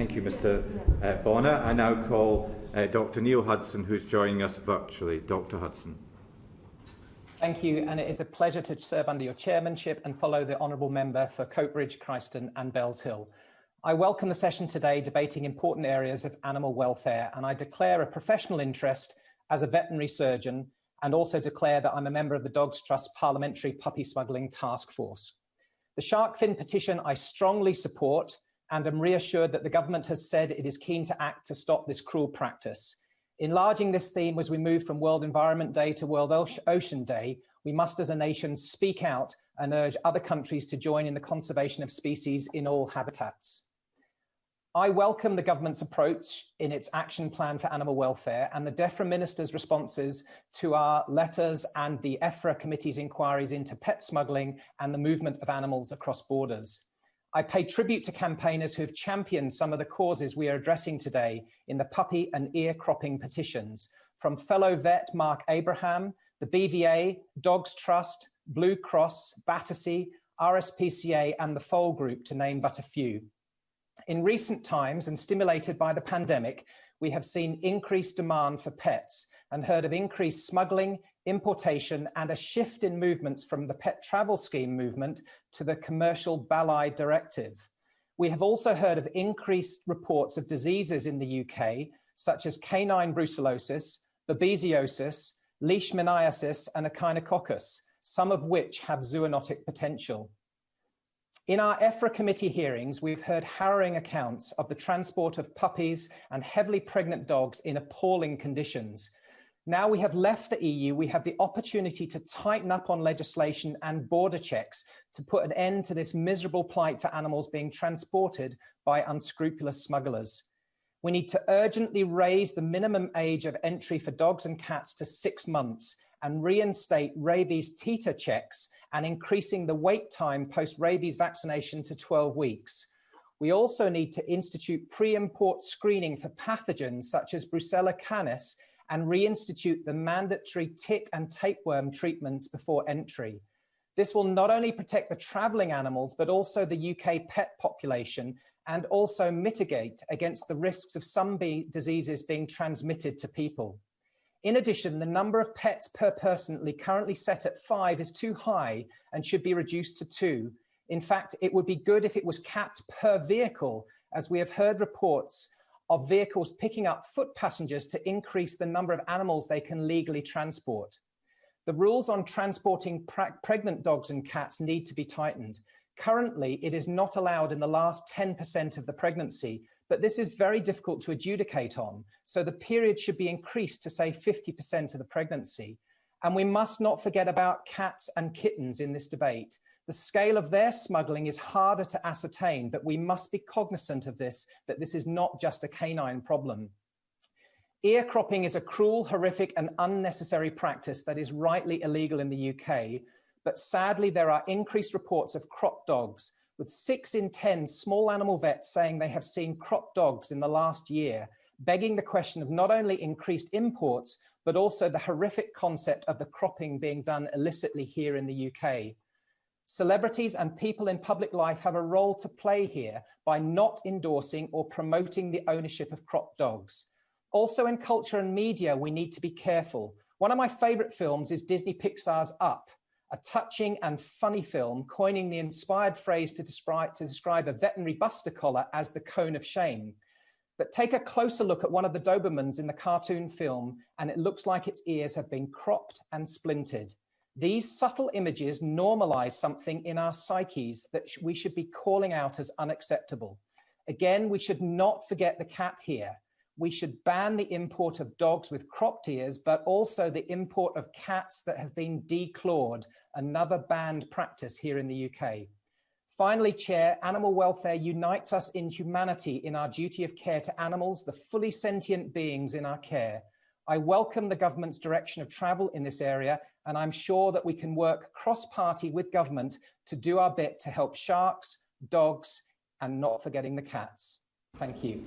Thank you, Mr. Bonner. I now call Dr. Neil Hudson, who's joining us virtually. Dr. Hudson. Thank you, and it is a pleasure to serve under your chairmanship and follow the honourable member for Coatbridge, Christon and Bells Hill. I welcome the session today debating important areas of animal welfare, and I declare a professional interest as a veterinary surgeon and also declare that I'm a member of the Dogs Trust Parliamentary Puppy Smuggling Task Force. The shark fin petition I strongly support and am reassured that the government has said it is keen to act to stop this cruel practice. Enlarging this theme as we move from World Environment Day to World Ocean Day, we must as a nation speak out and urge other countries to join in the conservation of species in all habitats. I welcome the government's approach in its action plan for animal welfare and the DEFRA Minister's responses to our letters and the EFRA Committee's inquiries into pet smuggling and the movement of animals across borders. I pay tribute to campaigners who have championed some of the causes we are addressing today in the puppy and ear cropping petitions, from fellow vet Mark Abraham, the BVA, Dogs Trust, Blue Cross, Battersea, RSPCA and the Foal Group, to name but a few. In recent times, and stimulated by the pandemic, we have seen increased demand for pets and heard of increased smuggling, importation, and a shift in movements from the pet travel scheme movement to the commercial Balai directive. We have also heard of increased reports of diseases in the UK, such as canine brucellosis, babesiosis, leishmaniasis, and echinococcus, some of which have zoonotic potential. In our EFRA committee hearings, we've heard harrowing accounts of the transport of puppies and heavily pregnant dogs in appalling conditions. Now we have left the EU, we have the opportunity to tighten up on legislation and border checks to put an end to this miserable plight for animals being transported by unscrupulous smugglers. We need to urgently raise the minimum age of entry for dogs and cats to 6 months and reinstate rabies titer checks and increasing the wait time post-rabies vaccination to 12 weeks. We also need to institute pre-import screening for pathogens such as Brucella canis and reinstitute the mandatory tick and tapeworm treatments before entry. This will not only protect the travelling animals, but also the UK pet population and also mitigate against the risks of some diseases being transmitted to people. In addition, the number of pets per person currently set at 5 is too high and should be reduced to 2. In fact, it would be good if it was capped per vehicle, as we have heard reports of vehicles picking up foot passengers to increase the number of animals they can legally transport. The rules on transporting pregnant dogs and cats need to be tightened. Currently, it is not allowed in the last 10% of the pregnancy, but this is very difficult to adjudicate on, so the period should be increased to, say, 50% of the pregnancy. And we must not forget about cats and kittens in this debate. The scale of their smuggling is harder to ascertain, but we must be cognizant of this, that this is not just a canine problem. Ear cropping is a cruel, horrific, and unnecessary practice that is rightly illegal in the UK, but sadly there are increased reports of cropped dogs, with 6 in 10 small animal vets saying they have seen cropped dogs in the last year, begging the question of not only increased imports, but also the horrific concept of the cropping being done illicitly here in the UK. Celebrities and people in public life have a role to play here by not endorsing or promoting the ownership of cropped dogs. Also in culture and media, we need to be careful. One of my favorite films is Disney Pixar's Up, a touching and funny film coining the inspired phrase to describe a veterinary buster collar as the cone of shame. But take a closer look at one of the Dobermans in the cartoon film, and it looks like its ears have been cropped and splintered. These subtle images normalize something in our psyches that we should be calling out as unacceptable. Again, we should not forget the cat here. We should ban the import of dogs with cropped ears, but also the import of cats that have been declawed, another banned practice here in the UK. Finally, Chair, animal welfare unites us in humanity in our duty of care to animals, the fully sentient beings in our care. I welcome the government's direction of travel in this area, and I'm sure that we can work cross-party with government to do our bit to help sharks, dogs, and not forgetting the cats. Thank you.